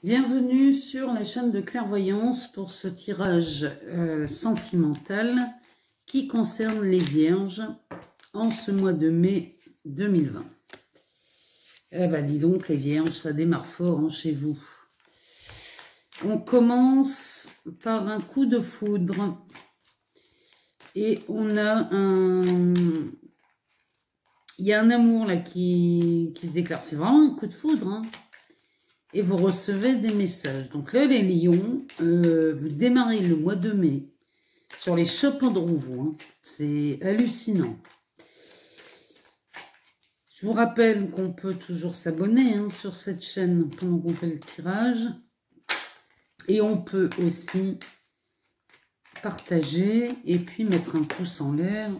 Bienvenue sur la chaîne de clairvoyance pour ce tirage sentimental qui concerne les vierges en ce mois de mai 2020. Eh ben dis donc les vierges, ça démarre fort hein, chez vous. On commence par un coup de foudre et on a il y a un amour là qui se déclare. C'est vraiment un coup de foudre hein. Et vous recevez des messages. Donc là, les lions, vous démarrez le mois de mai sur les chapeaux de roue. Hein. C'est hallucinant. Je vous rappelle qu'on peut toujours s'abonner hein, sur cette chaîne pendant qu'on fait le tirage. Et on peut aussi partager et puis mettre un pouce en l'air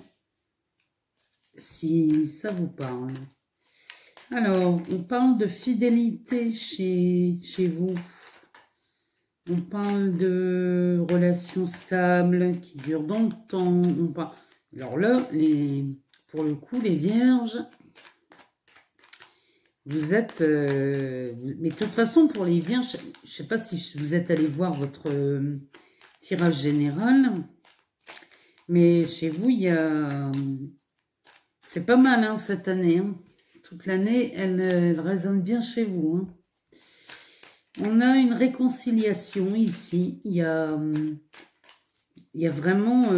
si ça vous parle. Alors, on parle de fidélité chez vous. On parle de relations stables qui durent dans le temps. Alors là, pour le coup, les vierges, vous êtes... mais de toute façon, pour les vierges, je ne sais pas si vous êtes allé voir votre tirage général, mais chez vous, il y a... C'est pas mal hein, cette année, hein. Toute l'année, elle résonne bien chez vous. Hein. On a une réconciliation ici. Il y a vraiment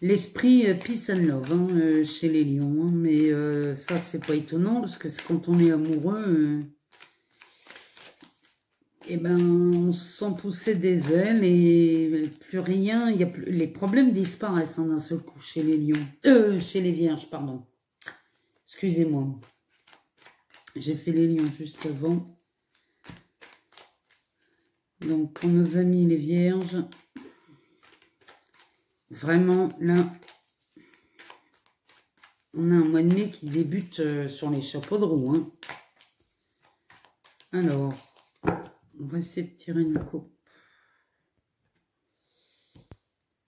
l'esprit peace and love hein, chez les lions. Hein. Mais ça, c'est pas étonnant parce que quand on est amoureux, eh ben, on se sent pousser des ailes et plus rien. Les problèmes disparaissent hein, d'un seul coup chez les lions. Chez les vierges, pardon. Excusez-moi. J'ai fait les lions juste avant. Donc, pour nos amis les vierges, vraiment, là, on a un mois de mai qui débute sur les chapeaux de roue. Hein. Alors, on va essayer de tirer une coupe.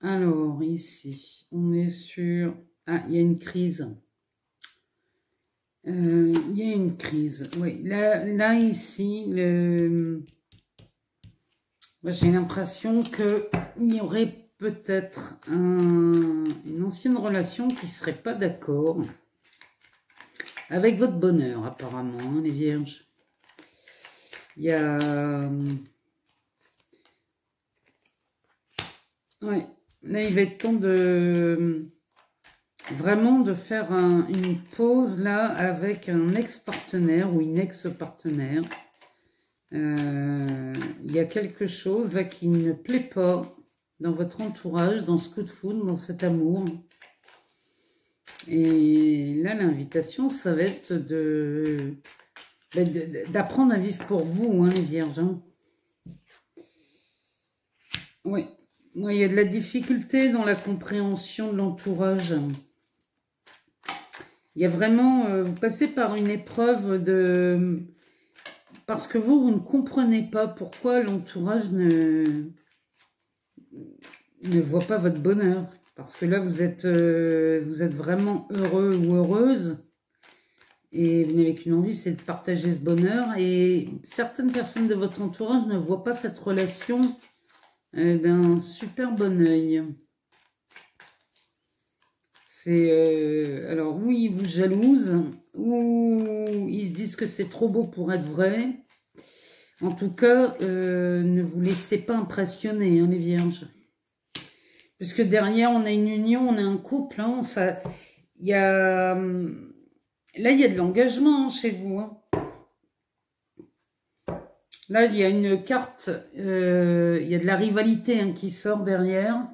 Alors, ici, on est sur... Ah, il y a une crise. Il y a une crise. Oui, là ici, j'ai l'impression qu'il y aurait peut-être une ancienne relation qui ne serait pas d'accord avec votre bonheur, apparemment, hein, les vierges. Il y a... Ouais, là, il va être temps de... Vraiment de faire une pause là avec un ex-partenaire ou une ex-partenaire. Il y a quelque chose là qui ne plaît pas dans votre entourage, dans ce coup de foudre, dans cet amour. Et là, l'invitation, ça va être d'apprendre à vivre pour vous, hein, les vierges. Hein. Oui, il y a de la difficulté dans la compréhension de l'entourage. Il y a vraiment, vous passez par une épreuve de... Parce que vous ne comprenez pas pourquoi l'entourage ne voit pas votre bonheur. Parce que là, vous êtes vraiment heureux ou heureuse. Et vous n'avez qu'une envie, c'est de partager ce bonheur. Et certaines personnes de votre entourage ne voient pas cette relation d'un super bon œil. Alors, oui, ils vous jalousent, ou ils se disent que c'est trop beau pour être vrai. En tout cas, ne vous laissez pas impressionner, hein, les vierges. Puisque derrière, on a une union, on a un couple. Hein, là, il y a de l'engagement hein, chez vous. Hein. Là, il y a une carte, il y a de la rivalité hein, qui sort derrière.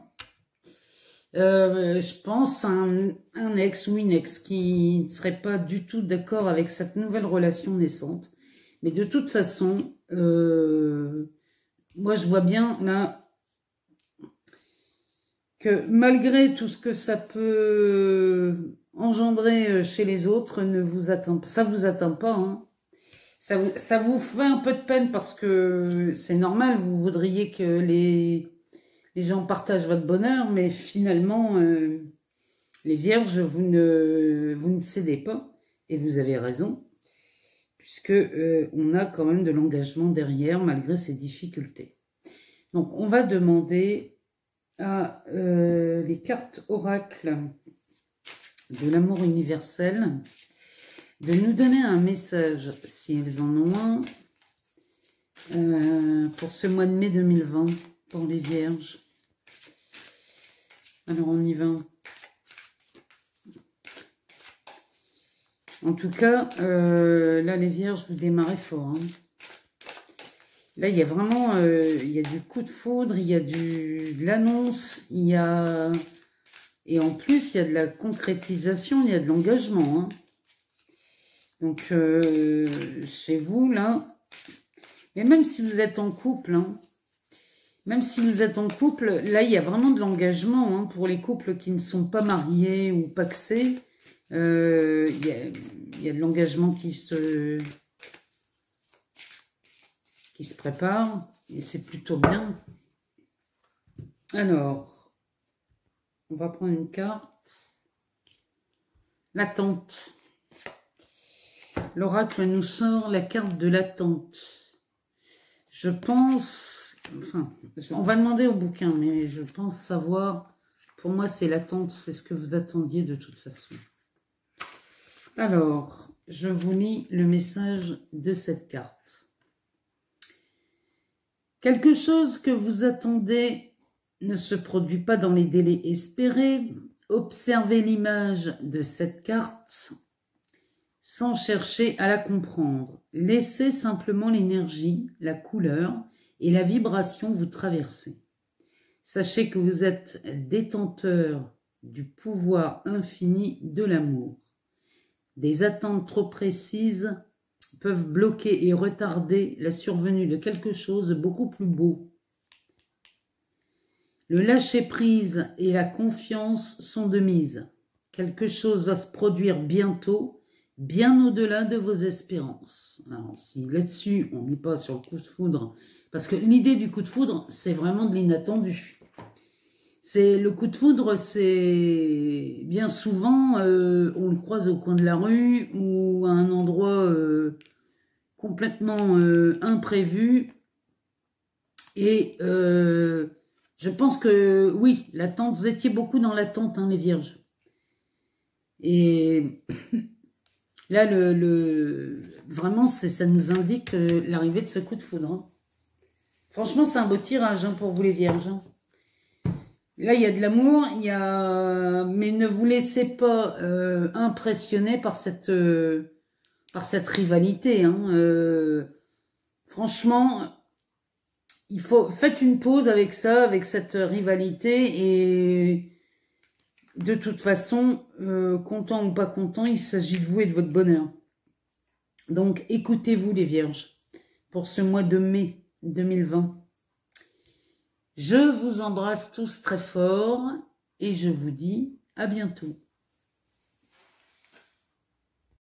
Je pense à un ex ou une ex qui ne serait pas du tout d'accord avec cette nouvelle relation naissante. Mais de toute façon, moi je vois bien là que malgré tout ce que ça peut engendrer chez les autres, ça vous atteint pas. Hein. Ça vous fait un peu de peine parce que c'est normal, vous voudriez que les gens partagent votre bonheur, mais finalement, les vierges, vous ne cédez pas. Et vous avez raison, puisque on a quand même de l'engagement derrière, malgré ces difficultés. Donc, on va demander à les cartes oracles de l'amour universel de nous donner un message, si elles en ont un, pour ce mois de mai 2020, pour les vierges. Alors, on y va. En tout cas, là, les vierges, vous démarrez fort. Hein. Là, il y a vraiment il y a du coup de foudre, il y a de l'annonce, il y a... Et en plus, il y a de la concrétisation, il y a de l'engagement. Hein. Donc, chez vous, là, et même si vous êtes en couple, hein, même si vous êtes en couple, là, il y a vraiment de l'engagement hein, pour les couples qui ne sont pas mariés ou pacsés. Il y a de l'engagement qui se prépare et c'est plutôt bien. Alors, on va prendre une carte. L'attente. L'oracle nous sort la carte de l'attente. Je pense, enfin, on va demander au bouquin, mais je pense savoir, pour moi c'est l'attente, c'est ce que vous attendiez de toute façon. Alors, je vous lis le message de cette carte. Quelque chose que vous attendez ne se produit pas dans les délais espérés. Observez l'image de cette carte sans chercher à la comprendre. Laissez simplement l'énergie, la couleur et la vibration vous traverser. Sachez que vous êtes détenteur du pouvoir infini de l'amour. Des attentes trop précises peuvent bloquer et retarder la survenue de quelque chose de beaucoup plus beau. Le lâcher-prise et la confiance sont de mise. Quelque chose va se produire bientôt, bien au-delà de vos espérances. Alors, si là-dessus, on n'est pas sur le coup de foudre, parce que l'idée du coup de foudre, c'est vraiment de l'inattendu. Le coup de foudre, c'est bien souvent, on le croise au coin de la rue ou à un endroit complètement imprévu. Et je pense que, oui, l'attente, vous étiez beaucoup dans l'attente, hein, les vierges. Et là, vraiment, ça nous indique l'arrivée de ce coup de foudre. Hein. Franchement, c'est un beau tirage hein, pour vous, les vierges. Hein. Là, il y a de l'amour, mais ne vous laissez pas impressionner par cette rivalité. Hein. Franchement, faites une pause avec ça, avec cette rivalité, et de toute façon, content ou pas content, il s'agit de vous et de votre bonheur. Donc, écoutez-vous les vierges, pour ce mois de mai 2020. Je vous embrasse tous très fort et je vous dis à bientôt.